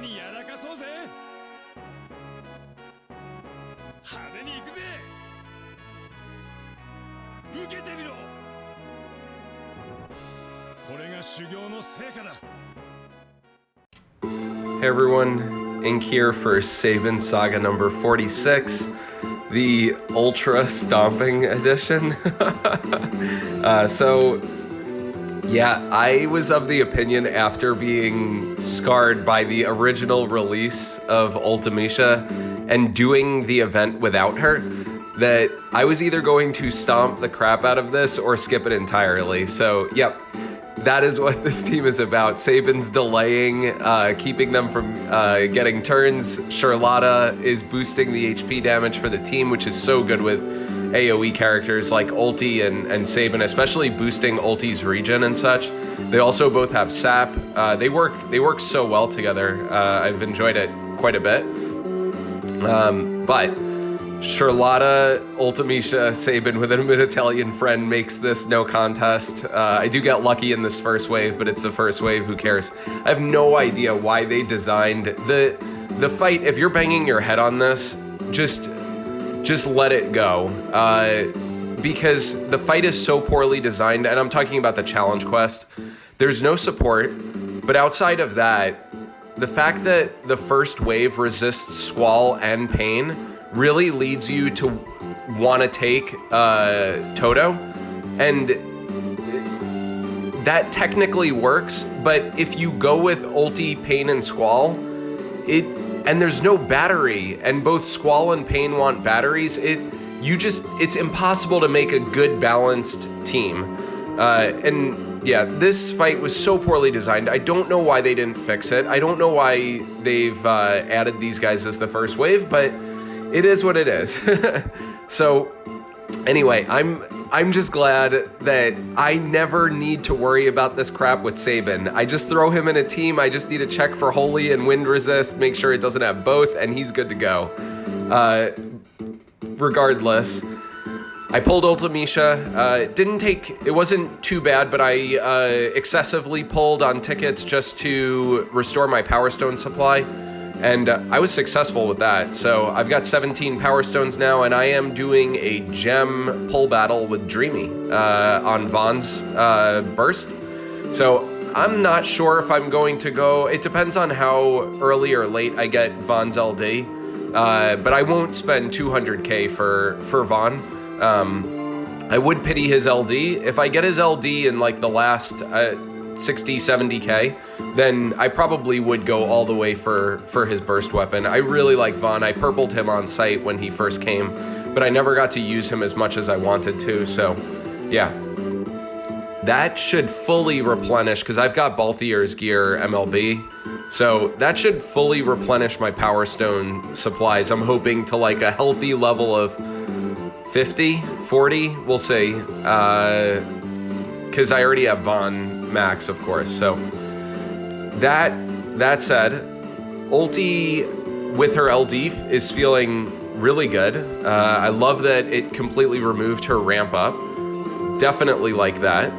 にやらかそうぜ。派手に行くぜ。受けてみろ。これが修行の成果だ。 Hey everyone, Ink here for Sabin Saga number 46, the Ultra Stomping Edition. Yeah, I was of the opinion after being scarred by the original release of Ultimecia and doing the event without her, that I was either going to stomp the crap out of this or skip it entirely. So, yep. That is what this team is about. Sabin's delaying, keeping them from getting turns. Charlotta is boosting the HP damage for the team, which is so good with AoE characters like Ulti and Sabin, especially boosting Ulti's regen and such. They also both have sap. They work so well together. I've enjoyed it quite a bit. But Charlotta, Ultimecia, Sabin with an Italian friend makes this no contest. I do get lucky in this first wave, but it's the first wave, who cares? I have no idea why they designed the fight. If you're banging your head on this, just let it go. Because the fight is so poorly designed, and I'm talking about the challenge quest. There's no support, but outside of that, the fact that the first wave resists Squall and Paine really leads you to want to take Toto, and that technically works, but if you go with Ulti, Paine, and Squall, and there's no battery, and both Squall and Paine want batteries, it's impossible to make a good balanced team. And yeah, this fight was so poorly designed. I don't know why they didn't fix it. I don't know why they've added these guys as the first wave, but it is what it is. So anyway, I'm just glad that I never need to worry about this crap with Sabin. I just throw him in a team. I just need to check for Holy and Wind Resist, make sure it doesn't have both, and he's good to go. Regardless, I pulled Ultimecia. It wasn't too bad, but I excessively pulled on tickets just to restore my Power Stone supply. And I was successful with that. So I've got 17 Power Stones now, and I am doing a gem pull battle with Dreamy on Vaughn's burst. So I'm not sure if I'm going to go. It depends on how early or late I get Vaughn's LD. But I won't spend 200k for Vaughn. I would pity his LD. If I get his LD in like the last 60, 70k, then I probably would go all the way for his burst weapon. I really like Vaughn. I purpled him on site when he first came, but I never got to use him as much as I wanted to, so yeah. That should fully replenish, because I've got Balthier's gear MLB, so that should fully replenish my Power Stone supplies. I'm hoping to like a healthy level of 50, 40, we'll see, because I already have Vaughn max, of course. So that said, Ulti with her LD is feeling really good. I love that it completely removed her ramp up. Definitely like that.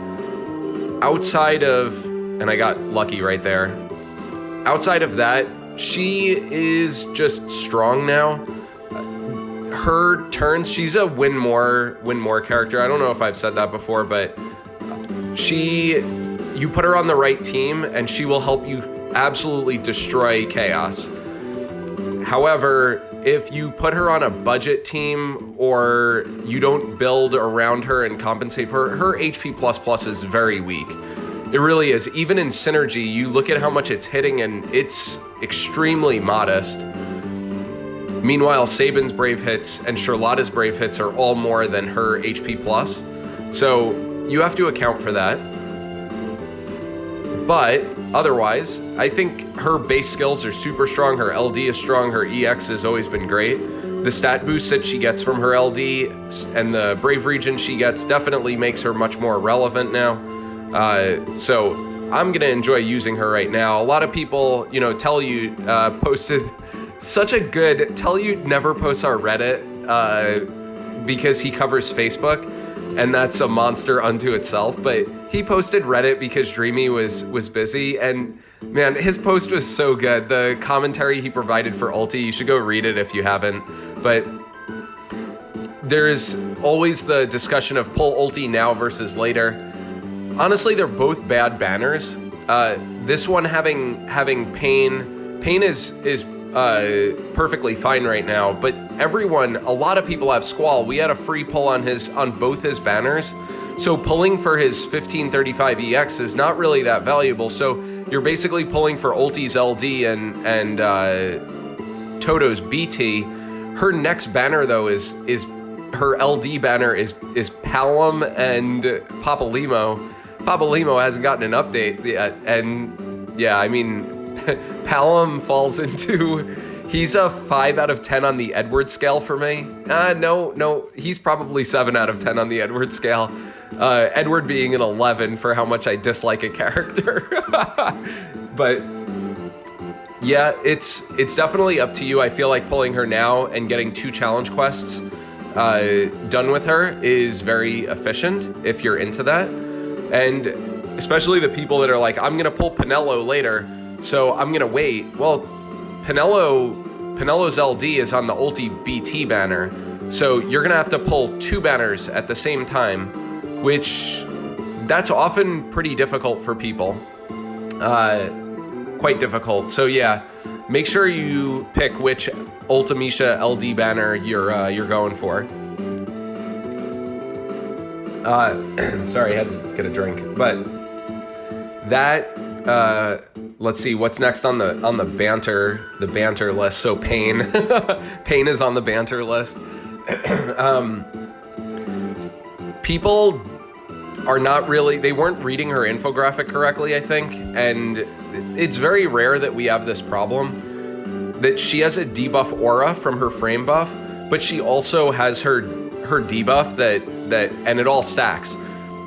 Outside of, and I got lucky right there. Outside of that, she is just strong now. Her turns, she's a win more character. I don't know if I've said that before, but you put her on the right team and she will help you absolutely destroy chaos. However, if you put her on a budget team or you don't build around her and compensate for her, her HP++ is very weak. It really is. Even in synergy, you look at how much it's hitting and it's extremely modest. Meanwhile, Sabin's brave hits and Charlotta's brave hits are all more than her HP+. So you have to account for that. But otherwise, I think her base skills are super strong. Her LD is strong. Her EX has always been great. The stat boost that she gets from her LD and the brave regen she gets definitely makes her much more relevant now. So I'm gonna enjoy using her right now. A lot of people, Tell You posted such a good, Tell You never posts our Reddit because he covers Facebook, and that's a monster unto itself, but he posted Reddit because Dreamy was busy, and Man, his post was so good. The commentary he provided for Ulti, you should go read it if you haven't. But there's always the discussion of pull Ulti now versus later. Honestly, they're both bad banners. This one having Paine is perfectly fine right now, but a lot of people have Squall. We had a free pull on both his banners, so pulling for his 1535 EX is not really that valuable. So you're basically pulling for Ulti's LD and Toto's BT. Her next banner though is her LD banner is Palom and Papalimo. Papalimo hasn't gotten an update yet, and yeah, I mean, Palom falls into, he's a 5 out of 10 on the Edward scale for me. No, he's probably 7 out of 10 on the Edward scale. Edward being an 11 for how much I dislike a character. But yeah, it's definitely up to you. I feel like pulling her now and getting 2 challenge quests done with her is very efficient if you're into that. And especially the people that are like, I'm gonna pull Pinello later, so I'm gonna wait. Well, Pinello's LD is on the Ulti BT banner, so you're gonna have to pull 2 banners at the same time, which that's often pretty difficult for people. Quite difficult. So yeah, make sure you pick which Ultimecia LD banner you're going for. Sorry, I had to get a drink. But that let's see what's next on the banter list. So Paine Paine is on the banter list. People are not really, they weren't reading her infographic correctly, I think, and it's very rare that we have this problem, that she has a debuff aura from her frame buff, but she also has her debuff that and it all stacks,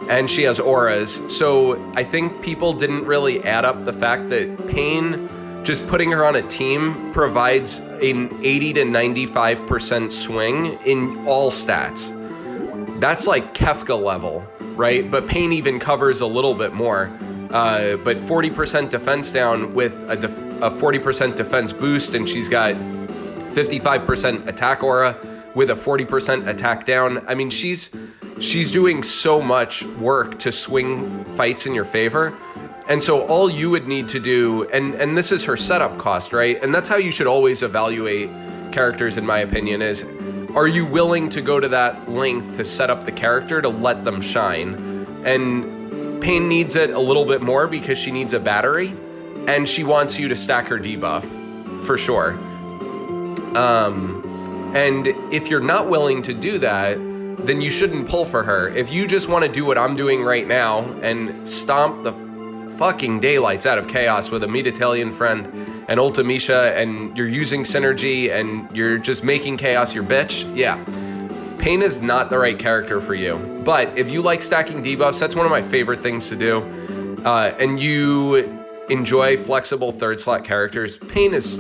and she has auras. So I think people didn't really add up the fact that Paine, just putting her on a team, provides an 80 to 95% swing in all stats. That's like Kefka level, right? But Paine even covers a little bit more. But 40% defense down with a 40% defense boost, and she's got 55% attack aura with a 40% attack down. I mean, she's doing so much work to swing fights in your favor. And so all you would need to do, and this is her setup cost, right? And that's how you should always evaluate characters, in my opinion, is, are you willing to go to that length to set up the character to let them shine? And Paine needs it a little bit more because she needs a battery, and she wants you to stack her debuff, for sure. And if you're not willing to do that, then you shouldn't pull for her. If you just want to do what I'm doing right now and stomp the fucking daylights out of Chaos with a Metatalian friend and Ultimecia, and you're using synergy and you're just making Chaos your bitch, yeah, Paine is not the right character for you. But if you like stacking debuffs, that's one of my favorite things to do, and you enjoy flexible third slot characters, Paine is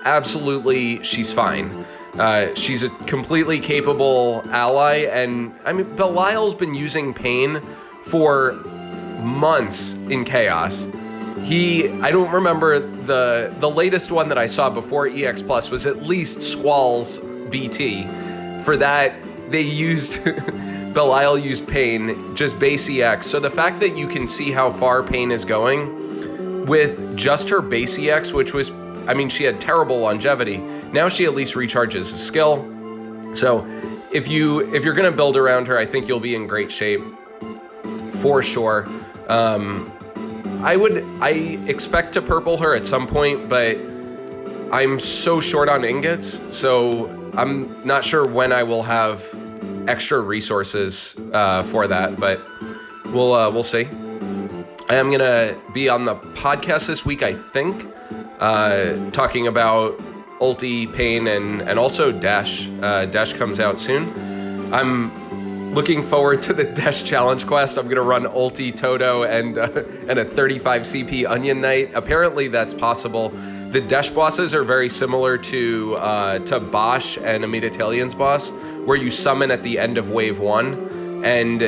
absolutely, she's fine. She's a completely capable ally, and I mean, Belial's been using Paine for months in Chaos. I don't remember, the latest one that I saw before EX Plus was at least Squall's BT. For that, they used, Belial used Paine, just base EX. So the fact that you can see how far Paine is going with just her base EX, which was, I mean, she had terrible longevity. Now she at least recharges a skill. So if you're gonna build around her, I think you'll be in great shape, for sure. I expect to purple her at some point, but I'm so short on ingots, so I'm not sure when I will have extra resources for that, but we'll see. I am gonna be on the podcast this week, I think, talking about Ulti, Paine, and also Dash. Dash comes out soon. I'm looking forward to the Dash challenge quest. I'm gonna run Ulti, Toto, and a 35 CP Onion Knight. Apparently that's possible. The Dash bosses are very similar to Bosch and Amita Talian's boss, where you summon at the end of wave 1, and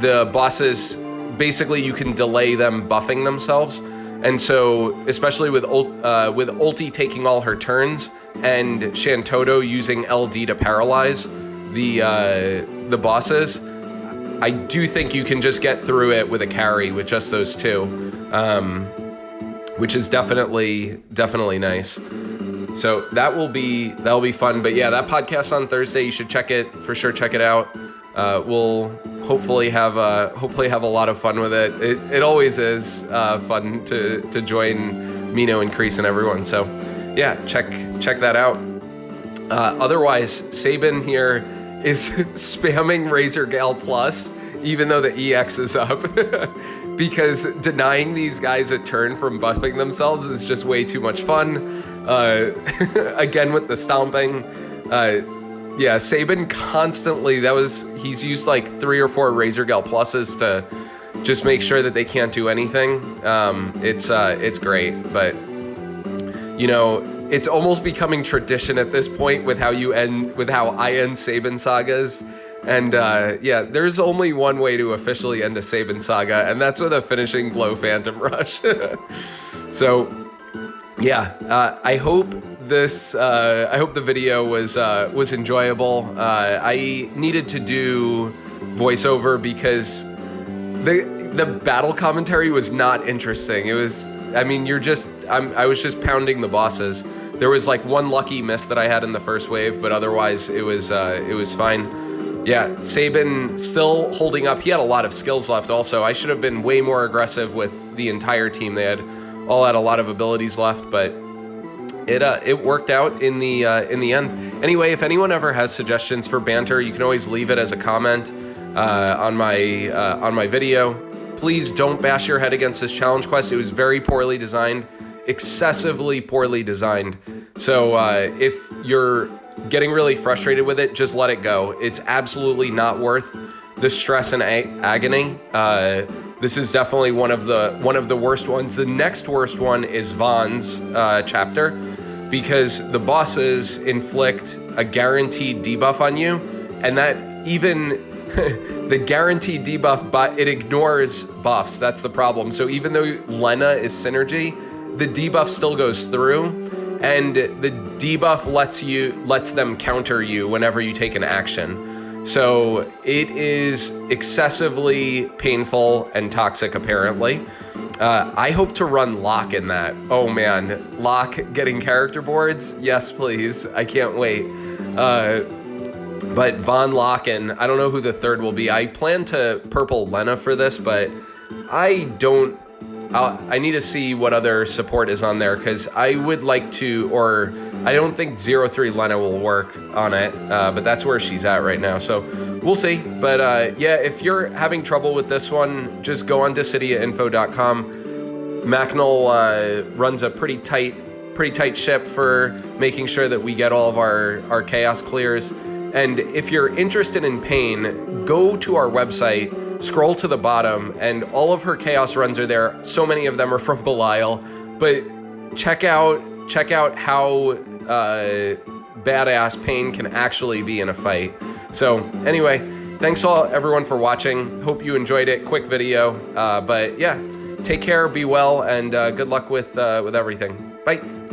the bosses, basically you can delay them buffing themselves. And so, especially with Ulti taking all her turns and Shantoto using LD to paralyze the bosses, I do think you can just get through it with a carry with just those two, which is definitely nice. So that'll be fun. But yeah, that podcast on Thursday, you should check it for sure. Check it out. We'll hopefully have a lot of fun with it. It always is fun to join Mino and Kreese and everyone. So yeah, check that out. Otherwise, Sabin here is spamming Razor Gale Plus, even though the EX is up, because denying these guys a turn from buffing themselves is just way too much fun. Again with the stomping. Yeah, Sabin constantly, he's used like 3 or 4 Razor Gale Pluses to just make sure that they can't do anything. It's great, but you know, it's almost becoming tradition at this point with how I end Sabin Sagas. And yeah, there's only one way to officially end a Sabin Saga, and that's with a finishing blow Phantom Rush. So yeah, I hope the video was enjoyable. I needed to do voiceover because the battle commentary was not interesting. It was, I mean, I was just pounding the bosses. There was like one lucky miss that I had in the first wave, but otherwise it was fine. Yeah, Sabin still holding up. He had a lot of skills left also. I should have been way more aggressive with the entire team. They all had a lot of abilities left, but it worked out in the end. Anyway, if anyone ever has suggestions for banter, you can always leave it as a comment on my video. Please don't bash your head against this challenge quest. It was very poorly designed, excessively poorly designed. So if you're getting really frustrated with it, just let it go. It's absolutely not worth the stress and agony. This is definitely one of the worst ones. The next worst one is Vaughn's chapter, because the bosses inflict a guaranteed debuff on you, and that even the guaranteed debuff, but it ignores buffs. That's the problem. So even though Lena is synergy, the debuff still goes through, and the debuff lets them counter you whenever you take an action. So it is excessively painful and toxic, apparently. I hope to run Locke in that. Oh man, Locke getting character boards? Yes, please. I can't wait. But Von Locke, and I don't know who the third will be. I plan to purple Lena for this, but I need to see what other support is on there, because I would like to, or I don't think 03 Lena will work on it, but that's where she's at right now, so we'll see. But yeah, if you're having trouble with this one, just go on DecidiaInfo.com. Macnol runs a pretty tight ship for making sure that we get all of our chaos clears. And if you're interested in Paine, go to our website, scroll to the bottom, and all of her chaos runs are there. So many of them are from Belial, but check out how badass Paine can actually be in a fight. So anyway, thanks everyone for watching. Hope you enjoyed it. Quick video, but yeah, take care, be well, and good luck with everything. Bye.